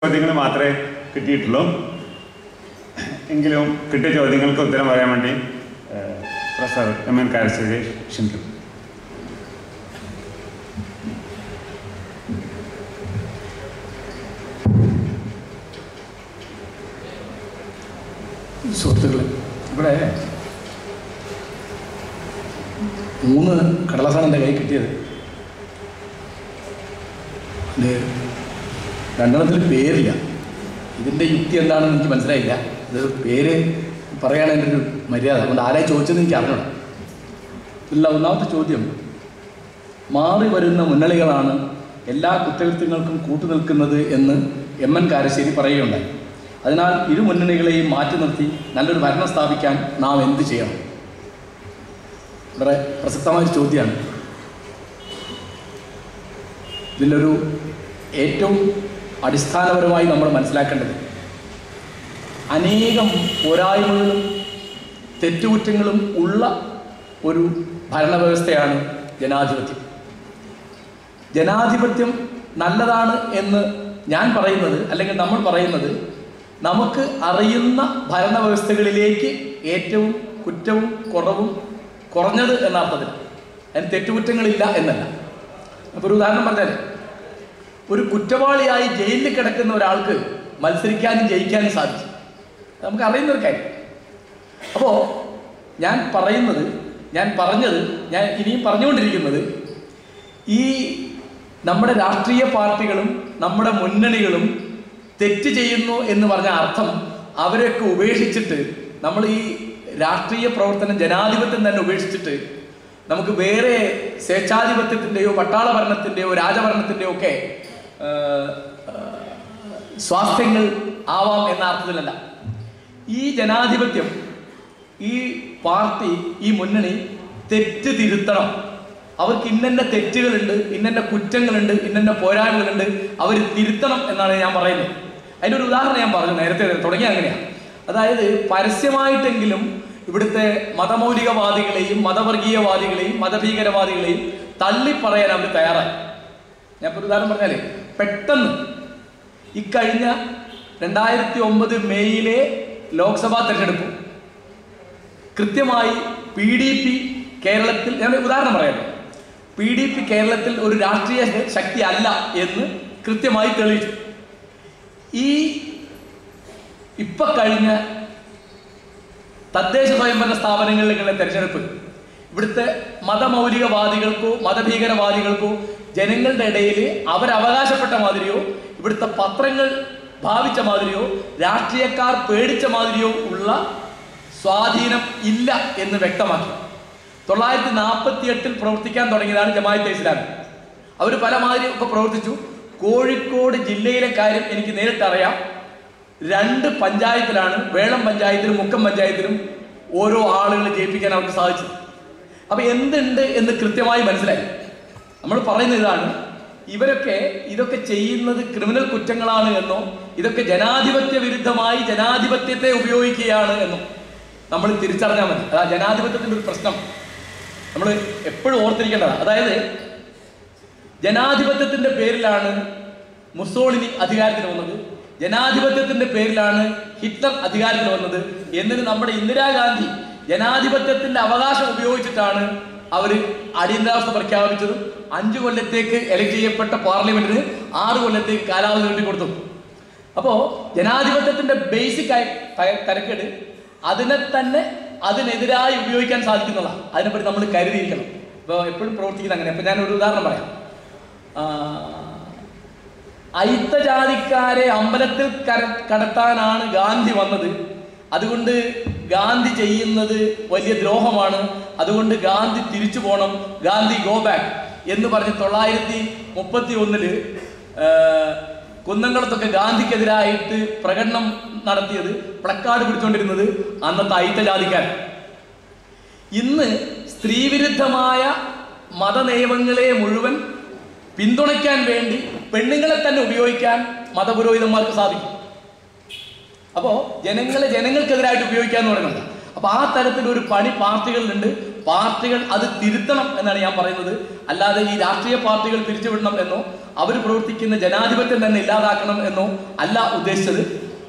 ചോദ്യങ്ങൾ മാത്രമേ കിട്ടിയിട്ടുള്ളൂ. എങ്കിലും കിട്ടിയ ചോദ്യങ്ങൾക്ക് ഉത്തരം പറയാൻ വേണ്ടി പ്രൊഫസർ MN കാരശ്ശേരി ക്ഷണിക്കുന്നു. സുഹൃത്തുക്കളെ, ഇവിടെ 3 കടലാസാണ് എൻ്റെ കൈ കിട്ടിയത്. അതിൽ 2 പേരില്ല. ഇതിൻ്റെ യുക്തി എന്താണെന്ന് എനിക്ക് മനസ്സിലായില്ല. ഇത് പേര് പറയുകയാണ് എൻ്റെ ഒരു മര്യാദ. അതുകൊണ്ട് ആരെ ചോദിച്ചതെന്ന് എനിക്ക് അറിയണം. ഇല്ല, ഒന്നാമത്തെ ചോദ്യം, മാറി വരുന്ന മുന്നണികളാണ് എല്ലാ കുറ്റകൃത്യങ്ങൾക്കും കൂട്ടുനിൽക്കുന്നത് എന്ന് MN കാരശ്ശേരി പറയുകയുണ്ടായി. അതിനാൽ ഇരു മുന്നണികളെയും മാറ്റി നിർത്തി നല്ലൊരു ഭരണം സ്ഥാപിക്കാൻ നാം എന്ത് ചെയ്യണം? വളരെ പ്രസക്തമായൊരു ചോദ്യമാണ്. ഇതിലൊരു ഏറ്റവും അടിസ്ഥാനപരമായി നമ്മൾ മനസ്സിലാക്കേണ്ടത്, അനേകം പോരായ്മകളും തെറ്റുകുറ്റങ്ങളും ഉള്ള ഒരു ഭരണവ്യവസ്ഥയാണ് ജനാധിപത്യം. ജനാധിപത്യം നല്ലതാണ് എന്ന് ഞാൻ പറയുന്നത്, അല്ലെങ്കിൽ നമ്മൾ പറയുന്നത്, നമുക്ക് അറിയുന്ന ഭരണവ്യവസ്ഥകളിലേക്ക് ഏറ്റവും കുറ്റവും കുറഞ്ഞത് എന്ന അർത്ഥത്തിൽ. അതിന് തെറ്റുകുറ്റങ്ങളില്ല എന്നല്ല. അപ്പോൾ ഒരു ഉദാഹരണം പറഞ്ഞാൽ, ഒരു കുറ്റവാളിയായി ജയിലിൽ കിടക്കുന്ന ഒരാൾക്ക് മത്സരിക്കാനും ജയിക്കാനും സാധിക്കും. നമുക്ക് അറിയുന്നൊരു കാര്യം. അപ്പോൾ ഞാൻ പറഞ്ഞത്, ഞാൻ ഇനിയും പറഞ്ഞുകൊണ്ടിരിക്കുന്നത്, ഈ നമ്മുടെ രാഷ്ട്രീയ പാർട്ടികളും നമ്മുടെ മുന്നണികളും തെറ്റ് ചെയ്യുന്നു എന്ന് പറഞ്ഞ അർത്ഥം അവരെയൊക്കെ ഉപേക്ഷിച്ചിട്ട്, നമ്മൾ ഈ രാഷ്ട്രീയ പ്രവർത്തനം, ജനാധിപത്യം തന്നെ ഉപേക്ഷിച്ചിട്ട് നമുക്ക് വേറെ സ്വേച്ഛാധിപത്യത്തിൻ്റെയോ പട്ടാള ഭരണത്തിൻ്റെയോ രാജഭരണത്തിൻ്റെയോ ഒക്കെ സ്വാസ്ഥ്യങ്ങൾ ആവാം എന്ന അർത്ഥത്തിലല്ല. ഈ ജനാധിപത്യം, ഈ പാർട്ടി, ഈ മുന്നണി തെറ്റ് തിരുത്തണം. അവർക്ക് ഇന്ന തെറ്റുകളുണ്ട്, ഇന്ന കുറ്റങ്ങളുണ്ട്, ഇന്ന പോരായ്മകളുണ്ട്, അവർ തിരുത്തണം എന്നാണ് ഞാൻ പറയുന്നത്. അതിൻ്റെ ഒരു ഉദാഹരണം ഞാൻ പറഞ്ഞു നേരത്തെ, തുടങ്ങി അങ്ങനെയാണ്. അതായത് പരസ്യമായിട്ടെങ്കിലും ഇവിടുത്തെ മതമൗലികവാദികളെയും മതവർഗീയവാദികളെയും മതഭീകരവാദികളെയും തള്ളിപ്പറയാൻ അവർ തയ്യാറായി. ഞാൻ ഇപ്പോൾ ഒരു ഉദാഹരണം പറഞ്ഞാൽ, പെട്ടെന്ന് ഇക്കഴിഞ്ഞ 2009 മെയ്യിലെ ലോക്സഭാ തെരഞ്ഞെടുപ്പ് കൃത്യമായി PDP കേരളത്തിൽ, ഞാൻ ഉദാഹരണം പറയാം, PDP കേരളത്തിൽ ഒരു രാഷ്ട്രീയ ശക്തി അല്ല എന്ന് കൃത്യമായി തെളിയിച്ചു. ഇപ്പൊ കഴിഞ്ഞ തദ്ദേശ സ്വയംഭരണ സ്ഥാപനങ്ങളിലേക്കുള്ള തെരഞ്ഞെടുപ്പ് ഇവിടുത്തെ മതമൗലികവാദികൾക്കോ മതഭീകരവാദികൾക്കോ ജനങ്ങളുടെ ഇടയിൽ അവരവകാശപ്പെട്ട മാതിരിയോ ഇവിടുത്തെ പത്രങ്ങൾ ഭാവിച്ച മാതിരിയോ രാഷ്ട്രീയക്കാർ പേടിച്ച മാതിരിയോ ഉള്ള സ്വാധീനം ഇല്ല എന്ന് വ്യക്തമാക്കി. 948 പ്രവർത്തിക്കാൻ തുടങ്ങിയതാണ് ജമാഅത്തെ ഇസ്ലാമി. അവർ പല മാതിരി ഒക്കെ പ്രവർത്തിച്ചു. കോഴിക്കോട് ജില്ലയിലെ കാര്യം എനിക്ക് നേരിട്ട് അറിയാം. 2 പഞ്ചായത്തിലാണ്, വേളം പഞ്ചായത്തിലും മുക്കം പഞ്ചായത്തിലും ഓരോ ആളുകളെ ജയിപ്പിക്കാൻ അവർക്ക് സാധിച്ചത്. അപ്പൊ എന്തുണ്ട് എന്ന് കൃത്യമായി മനസ്സിലായി. നമ്മൾ പറയുന്ന ഇതാണ്, ഇതൊക്കെ ചെയ്യുന്നത് ക്രിമിനൽ കുറ്റങ്ങളാണ് എന്നോ ഇതൊക്കെ ജനാധിപത്യ വിരുദ്ധമായി ജനാധിപത്യത്തെ ഉപയോഗിക്കുകയാണ് എന്നോ നമ്മൾ തിരിച്ചറിഞ്ഞാൽ മതി. അതാ ജനാധിപത്യത്തിൻ്റെ ഒരു പ്രശ്നം നമ്മൾ എപ്പോഴും ഓർത്തിരിക്കേണ്ടതാണ്. അതായത് ജനാധിപത്യത്തിൻ്റെ പേരിലാണ് മുസോളിനി അധികാരത്തിൽ വന്നത്, ജനാധിപത്യത്തിൻ്റെ പേരിലാണ് ഹിറ്റ്ലർ അധികാരത്തിൽ വന്നത്. എന്നിട്ട് നമ്മുടെ ഇന്ദിരാഗാന്ധി ജനാധിപത്യത്തിൻ്റെ അവകാശം ഉപയോഗിച്ചിട്ടാണ് അവർ അടിയന്തരാവസ്ഥ പ്രഖ്യാപിച്ചതും 5 കൊല്ലത്തേക്ക് എലക്ട് ചെയ്യപ്പെട്ട പാർലമെന്റിന് 6 കൊല്ലത്തേക്ക് കാലാവധി നീട്ടിക്കൊടുത്തു. അപ്പോൾ ജനാധിപത്യത്തിൻ്റെ ബേസിക് ആയ തരക്കേട് അതിനെതിരായി ഉപയോഗിക്കാൻ സാധിക്കുന്നതാണ്. അതിനെപ്പറ്റി നമ്മൾ കരുതിയിരിക്കണം. ഇപ്പോൾ എപ്പോഴും പ്രവർത്തിക്കുന്നത് അങ്ങനെ. അപ്പം ഞാനൊരു ഉദാഹരണം പറയാം. അയിത്തജാതിക്കാരെ അമ്പലത്തിൽ കടത്താനാണ് ഗാന്ധി വന്നത്, അതുകൊണ്ട് ഗാന്ധി ചെയ്യുന്നത് വലിയ ദ്രോഹമാണ്, അതുകൊണ്ട് ഗാന്ധി തിരിച്ചു പോകണം, ഗാന്ധി ഗോ ബാക്ക് എന്ന് പറഞ്ഞ് 1931 കുന്നംകുളത്തൊക്കെ ഗാന്ധിക്കെതിരായിട്ട് പ്രകടനം നടത്തിയത്, പ്ലക്കാർഡ് പിടിച്ചുകൊണ്ടിരുന്നത് അന്നത്തെ അയിത്തജാതിക്കാരൻ. ഇന്ന് സ്ത്രീവിരുദ്ധമായ മതനിയമങ്ങളെ മുഴുവൻ പിന്തുണയ്ക്കാൻ വേണ്ടി പെണ്ണുങ്ങളെ തന്നെ ഉപയോഗിക്കാൻ മതപുരോഹിതന്മാർക്ക് സാധിക്കും. അപ്പോൾ ജനങ്ങൾക്കെതിരായിട്ട് ഉപയോഗിക്കാന്ന് പറയുന്നത്. അപ്പോൾ ആ തരത്തിലൊരു പണി പാർട്ടികളിലുണ്ട്. പാർട്ടികൾ അത് തിരുത്തണം എന്നാണ് ഞാൻ പറയുന്നത്. അല്ലാതെ ഈ രാഷ്ട്രീയ പാർട്ടികൾ പിരിച്ചുവിടണം എന്നോ അവർ പ്രവർത്തിക്കുന്ന ജനാധിപത്യം തന്നെ ഇല്ലാതാക്കണം എന്നോ അല്ല ഉദ്ദേശിച്ചത്.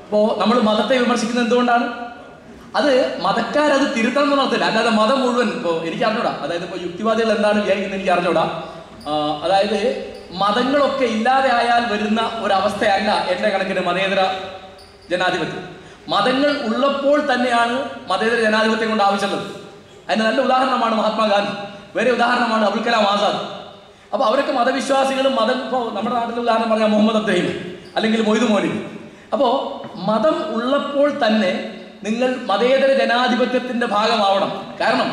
ഇപ്പോൾ നമ്മൾ മതത്തെ വിമർശിക്കുന്നത് എന്തുകൊണ്ടാണ്? അത് മതക്കാരത് തിരുത്തണം എന്ന് പറഞ്ഞില്ല, അല്ലാതെ മതം മുഴുവൻ. ഇപ്പോൾ എനിക്ക് അറിഞ്ഞൂടാ, അതായത് ഇപ്പോൾ യുക്തിവാദികൾ എന്താണ് വിചാരിക്കുന്നത് എനിക്ക് അറിഞ്ഞൂടാ. അതായത് മതങ്ങളൊക്കെ ഇല്ലാതെ ആയാൽ വരുന്ന ഒരവസ്ഥയല്ല എൻ്റെ കണക്കിന് മതേതര ജനാധിപത്യം. മതങ്ങൾ ഉള്ളപ്പോൾ തന്നെയാണ് മതേതര ജനാധിപത്യം കൊണ്ട് ആവശ്യമുള്ളത്. അതിന് നല്ല ഉദാഹരണമാണ് മഹാത്മാഗാന്ധി, വേറെ ഉദാഹരണമാണ് അബുൽ കലാം ആസാദ്. അപ്പോൾ അവരൊക്കെ മതവിശ്വാസികളും ഇപ്പോൾ നമ്മുടെ നാട്ടിലെ ഉദാഹരണം പറഞ്ഞാൽ മുഹമ്മദ് അബ്ദുൽ അല്ലെങ്കിൽ മൊയ്തു മൗലവി. അപ്പോൾ മതം ഉള്ളപ്പോൾ തന്നെ നിങ്ങൾ മതേതര ജനാധിപത്യത്തിൻ്റെ ഭാഗമാവണം. കാരണം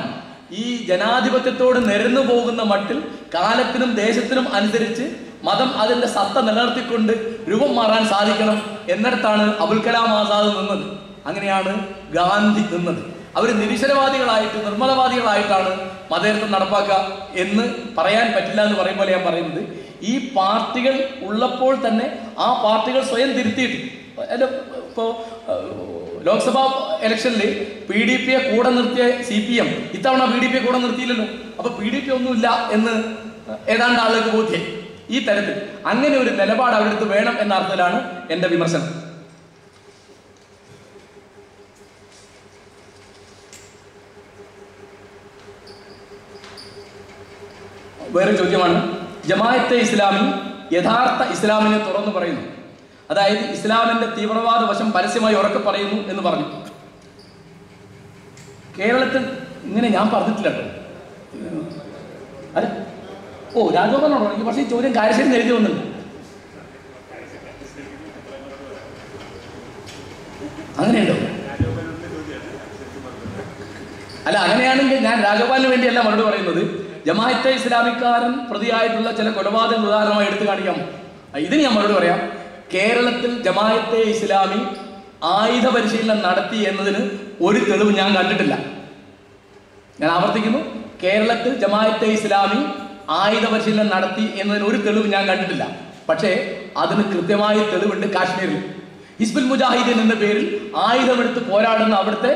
ഈ ജനാധിപത്യത്തോട് നിരന്നു പോകുന്ന മട്ടിൽ കാലത്തിനും ദേശത്തിനും അനുസരിച്ച് മതം അതിൻ്റെ സത്ത നിലനിർത്തിക്കൊണ്ട് രൂപം മാറാൻ സാധിക്കണം എന്നിടത്താണ് അബുൽ കലാം ആസാദ് നിന്നത്. അങ്ങനെയാണ് ഗാന്ധി നിന്നത്. അവർ നിരീശ്വരവാദികളായിട്ട് നിർമ്മലവാദികളായിട്ടാണ് മതേതരത്വം നടപ്പാക്കുക എന്ന് പറയാൻ പറ്റില്ല എന്ന് പറയുമ്പോൾ ഞാൻ പറയുന്നത്, ഈ പാർട്ടികൾ ഉള്ളപ്പോൾ തന്നെ ആ പാർട്ടികൾ സ്വയം തിരുത്തിയിട്ട് ഇപ്പോൾ ലോക്സഭാ ഇലക്ഷനിൽ PDP കൂടെ നിർത്തിയ CPM ഇത്തവണ PDP കൂടെ നിർത്തിയില്ലല്ലോ. അപ്പൊ PDP ഒന്നുമില്ല എന്ന് ഏതാണ്ട് ആളുകൾക്ക് ബോധ്യം. ഈ തരത്തിൽ അങ്ങനെ ഒരു നിലപാട് അവരുടെ അടുത്ത് വേണം എന്ന അർത്ഥത്തിലാണ് എൻ്റെ വിമർശനം. വേറെ ചോദ്യമാണ്, ജമാഅത്തെ ഇസ്ലാമി യഥാർത്ഥ ഇസ്ലാമിനെ തുറന്നു പറയുന്നു, അതായത് ഇസ്ലാമിന്റെ തീവ്രവാദ വശം പരസ്യമായി ഉറക്കെ പറയുന്നു എന്ന് പറഞ്ഞു. കേരളത്തിൽ ഇങ്ങനെ ഞാൻ പറഞ്ഞിട്ടില്ല കേട്ടോ. അല്ല, രാജഗോപാലനോടോ എനിക്ക് പക്ഷേ ഈ ചോദ്യം കാര്യശേരി എഴുതി വന്നില്ല. അങ്ങനെയുണ്ടോ? അല്ല, അങ്ങനെയാണെങ്കിൽ ഞാൻ രാജഗോപാലിന് വേണ്ടിയല്ല മറുപടി പറയുന്നത്. ജമാഅത്തെ ഇസ്ലാമിക്കാരൻ പ്രതിയായിട്ടുള്ള ചില കൊലപാതക ഉദാഹരണമായി എടുത്തു കാണിക്കാം. ഇതിന് ഞാൻ മറുപടി പറയാം. കേരളത്തിൽ ജമാഅത്തെ ഇസ്ലാമി ആയുധ പരിശീലനം നടത്തി എന്നതിന് ഒരു തെളിവ് ഞാൻ കണ്ടിട്ടില്ല. ഞാൻ ആവർത്തിക്കുന്നു, കേരളത്തിൽ ജമാഅത്തെ ഇസ്ലാമി ആയുധ പരിശീലനം നടത്തി എന്നതിന് ഒരു തെളിവ് ഞാൻ കണ്ടിട്ടില്ല. പക്ഷേ അതിന് കൃത്യമായ തെളിവുണ്ട് കാശ്മീരിൽ. ഹിസ്ബുൽ മുജാഹിദീൻ എന്ന പേരിൽ ആയുധമെടുത്ത് പോരാടുന്ന അവിടുത്തെ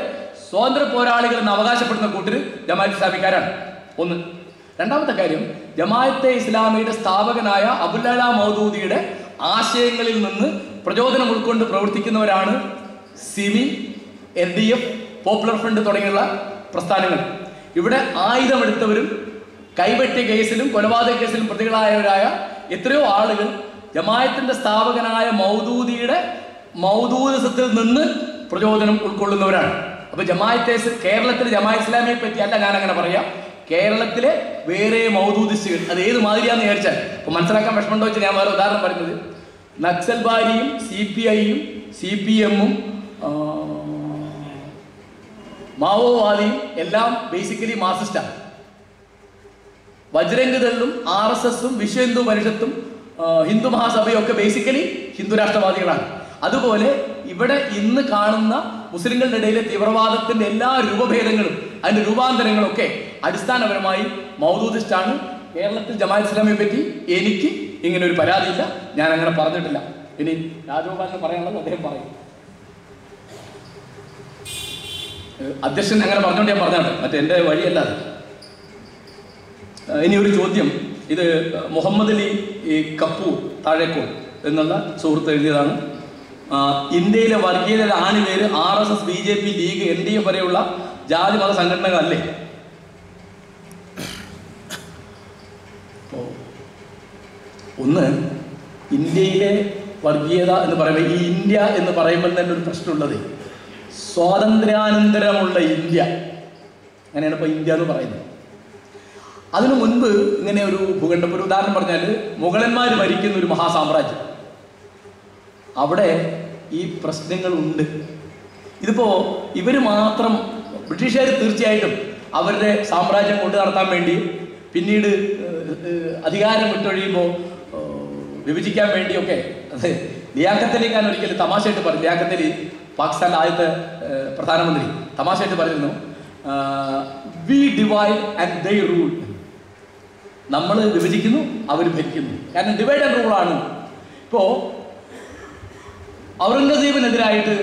സ്വാതന്ത്ര്യ പോരാളികൾ എന്ന് അവകാശപ്പെടുന്ന കൂട്ടര് ജമാഅത്തെ ഇസ്ലാമിക്കാരാണ്. ഒന്ന്. രണ്ടാമത്തെ കാര്യം, ജമാഅത്തെ ഇസ്ലാമിയുടെ സ്ഥാപകനായ അബുൽ അല മൗദൂദിയുടെ ആശയങ്ങളിൽ നിന്ന് പ്രചോദനം ഉൾക്കൊണ്ട് പ്രവർത്തിക്കുന്നവരാണ് സിമി, LDF, പോപ്പുലർ ഫ്രണ്ട് തുടങ്ങിയുള്ള പ്രസ്ഥാനങ്ങൾ. ഇവിടെ ആയുധമെടുത്തവരും കൈവെട്ടിയ കേസിലും കൊലപാതക കേസിലും പ്രതികളായവരായ എത്രയോ ആളുകൾ ജമാഅത്തിന്റെ സ്ഥാപകനായ മൗദൂദിയുടെ മൗദൂദിസത്തിൽ നിന്ന് പ്രചോദനം ഉൾക്കൊള്ളുന്നവരാണ്. അപ്പൊ കേരളത്തിലെ ജമാഅത്ത് ഇസ്ലാമിയെ പറ്റി അല്ല ഞാൻ അങ്ങനെ പറയാം, കേരളത്തിലെ വേറെ മൗദൂദിസ്റ്റുകൾ അത് ഏത് മാതിരിയാന്ന് വിചാരിച്ചാൽ ഇപ്പൊ മനസ്സിലാക്കാൻ വിഷമമുണ്ടോ വെച്ചാൽ ഞാൻ വേറെ ഉദാഹരണം പറയുന്നത്, നക്സൽബാരിയും CPIയും CPMും മാവോവാദിയും എല്ലാം ബേസിക്കലി മാർക്സിസ്റ്റാണ്. ബജ്രംഗ് ദളും RSSും വിശ്വ ഹിന്ദു പരിഷത്തും ഹിന്ദു മഹാസഭയും ഒക്കെ ബേസിക്കലി ഹിന്ദു രാഷ്ട്രവാദികളാണ്. അതുപോലെ ഇവിടെ ഇന്ന് കാണുന്ന മുസ്ലിങ്ങളുടെ ഇടയിലെ തീവ്രവാദത്തിന്റെ എല്ലാ രൂപഭേദങ്ങളും അതിന്റെ രൂപാന്തരങ്ങളൊക്കെ അടിസ്ഥാനപരമായി മൗദൂദിസ്റ്റാണ്. കേരളത്തിൽ ജമാഅത്ത് ഇസ്ലാമിയെ പറ്റി എനിക്ക് ഇങ്ങനെ ഒരു പരാതിയില്ല, ഞാൻ അങ്ങനെ പറഞ്ഞിട്ടില്ല. ഇനി രാജഗോപാലിന് പറയാനുള്ളത് അദ്ദേഹം പറയും. അധ്യക്ഷൻ അങ്ങനെ പറഞ്ഞുകൊണ്ട് ഞാൻ പറഞ്ഞാണ്, മറ്റെൻ്റെ വഴിയല്ലാതെ. ഇനി ഒരു ചോദ്യം, ഇത് മുഹമ്മദ് അലി കപ്പൂർ താഴേക്കോട് എന്നുള്ള സുഹൃത്ത് എഴുതിയതാണ്. ഇന്ത്യയിലെ വർഗീയതയുടെ ആണിവേര് RSS, BJP, ലീഗ്, LDF വരെയുള്ള ജാതി മത സംഘടനകളല്ലേ? ഒന്ന്, ഇന്ത്യയിലെ വർഗീയത എന്ന് പറയുമ്പോൾ ഈ ഇന്ത്യ എന്ന് പറയുമ്പോൾ തന്നെ ഒരു പ്രശ്നമുള്ളത് സ്വാതന്ത്ര്യാനന്തരമുള്ള ഇന്ത്യ, അങ്ങനെയാണ് ഇപ്പോൾ ഇന്ത്യ എന്ന് പറയുന്നത്. അതിനു മുൻപ് ഇങ്ങനെ ഒരു ഭൂഖണ്ഡം, ഒരു ഉദാഹരണം പറഞ്ഞാൽ മുഗളന്മാർ ഭരിക്കുന്ന ഒരു മഹാസാമ്രാജ്യം, അവിടെ ഈ പ്രശ്നങ്ങളുണ്ട്. ഇതിപ്പോ ഇവര് മാത്രം, ബ്രിട്ടീഷുകാർ തീർച്ചയായിട്ടും അവരുടെ സാമ്രാജ്യം കൊണ്ടു നടത്താൻ വേണ്ടി പിന്നീട് അധികാരം വിട്ടൊഴിയുമ്പോൾ വിഭജിക്കാൻ വേണ്ടിയൊക്കെ, അത് ലിയാഖത്ത് അലി ഖാൻ ഒരിക്കലും തമാശയായിട്ട് പറഞ്ഞു, ലിയാഖത്ത് അലി പാകിസ്ഥാനിലെ ആദ്യത്തെ പ്രധാനമന്ത്രി തമാശയായിട്ട് പറഞ്ഞിരുന്നു, we divide and they rule. നമ്മൾ വിഭജിക്കുന്നു, അവർ ഭരിക്കുന്നു. കാരണം ഡിവൈഡ് ആൻഡ് റൂളാണ്. ഇപ്പോ ഔറംഗസീബിനെതിരായിട്ട്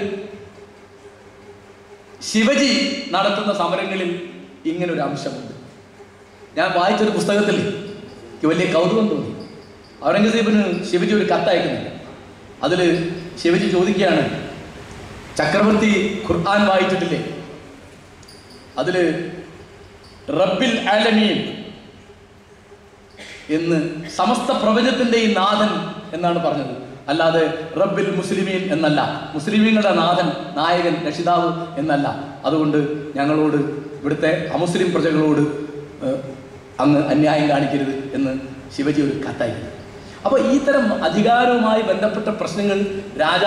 ശിവജി നടത്തുന്ന സമരങ്ങളിൽ ഇങ്ങനൊരു അംശമുണ്ട്. ഞാൻ വായിച്ചൊരു പുസ്തകത്തിൽ എനിക്ക് വലിയ കൗതുകം തോന്നി. ഔറംഗസീബിന് ശിവജി ഒരു കത്തയക്കുന്നില്ല. അതിൽ ശിവജി ചോദിക്കുകയാണ്, ചക്രവർത്തി ഖുർആൻ വായിച്ചിട്ടില്ലേ? അതിൽ റബ്ബിൽ ആലമീൻ എന്ന് സമസ്ത പ്രപഞ്ചത്തിൻ്റെയും നാഥൻ എന്നാണ് പറഞ്ഞത്, അല്ലാതെ റബ്ബിൽ മുസ്ലിമീൻ എന്നല്ല, മുസ്ലിമീങ്ങളുടെ നാഥൻ, നായകൻ, രക്ഷിതാവ് എന്നല്ല. അതുകൊണ്ട് ഞങ്ങളോട്, ഇവിടുത്തെ അമുസ്ലിം പ്രജകളോട് അങ്ങ് അന്യായം കാണിക്കരുത് എന്ന് ശിവജി ഒരു കത്തയക്കുന്നു. അപ്പോൾ ഈ തരം അധികാരവുമായി ബന്ധപ്പെട്ട പ്രശ്നങ്ങൾ രാജാ